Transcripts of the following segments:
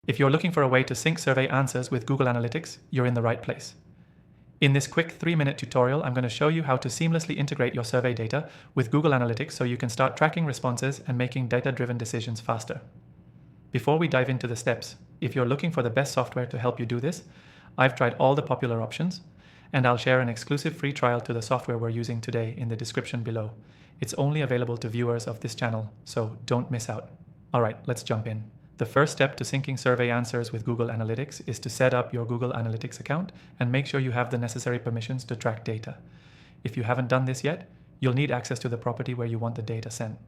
If you're looking for a way to sync survey answers with Google Analytics, you're in the right place. In this quick 3-minute tutorial, I'm going to show you how to seamlessly integrate your survey data with Google Analytics so you can start tracking responses and making data-driven decisions faster. Before we dive into the steps, if you're looking for the best software to help you do this, I've tried all the popular options, and I'll share an exclusive free trial to the software we're using today in the description below. It's only available to viewers of this channel, so don't miss out. All right, let's jump in. The first step to syncing survey answers with Google Analytics is to set up your Google Analytics account and make sure you have the necessary permissions to track data. If you haven't done this yet, you'll need access to the property where you want the data sent.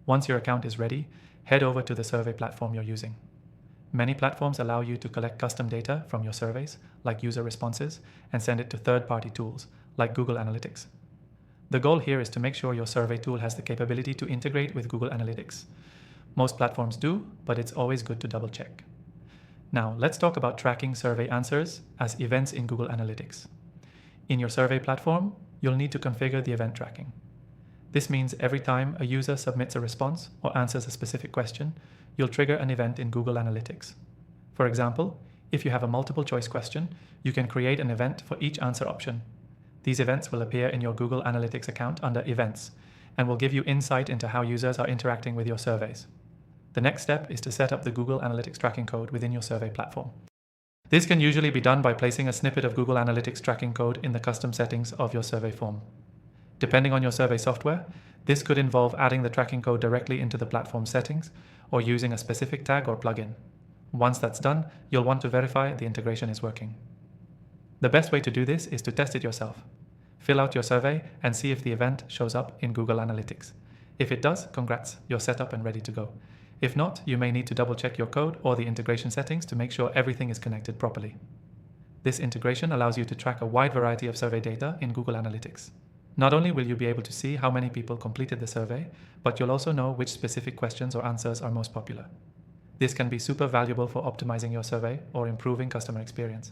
Once your account is ready, head over to the survey platform you're using. Many platforms allow you to collect custom data from your surveys, like user responses, and send it to third-party tools, like Google Analytics. The goal here is to make sure your survey tool has the capability to integrate with Google Analytics. Most platforms do, but it's always good to double check. Now, let's talk about tracking survey answers as events in Google Analytics. In your survey platform, you'll need to configure the event tracking. This means every time a user submits a response or answers a specific question, you'll trigger an event in Google Analytics. For example, if you have a multiple choice question, you can create an event for each answer option. These events will appear in your Google Analytics account under Events and will give you insight into how users are interacting with your surveys. The next step is to set up the Google Analytics tracking code within your survey platform. This can usually be done by placing a snippet of Google Analytics tracking code in the custom settings of your survey form. Depending on your survey software, this could involve adding the tracking code directly into the platform settings or using a specific tag or plugin. Once that's done, you'll want to verify the integration is working. The best way to do this is to test it yourself. Fill out your survey and see if the event shows up in Google Analytics. If it does, congrats, you're set up and ready to go. If not, you may need to double check your code or the integration settings to make sure everything is connected properly. This integration allows you to track a wide variety of survey data in Google Analytics. Not only will you be able to see how many people completed the survey, but you'll also know which specific questions or answers are most popular. This can be super valuable for optimizing your survey or improving customer experience.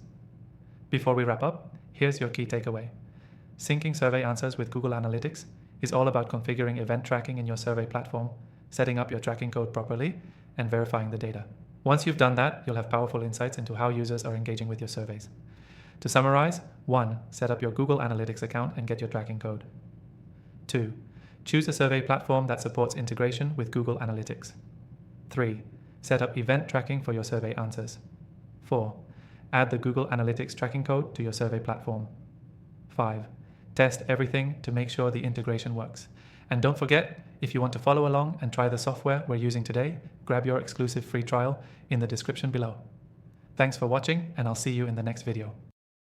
Before we wrap up, here's your key takeaway. Syncing survey answers with Google Analytics is all about configuring event tracking in your survey platform, setting up your tracking code properly, and verifying the data. Once you've done that, you'll have powerful insights into how users are engaging with your surveys. To summarize, 1. Set up your Google Analytics account and get your tracking code. 2. Choose a survey platform that supports integration with Google Analytics. 3. Set up event tracking for your survey answers. 4. Add the Google Analytics tracking code to your survey platform. 5. Test everything to make sure the integration works. And don't forget, if you want to follow along and try the software we're using today, grab your exclusive free trial in the description below. Thanks for watching, and I'll see you in the next video.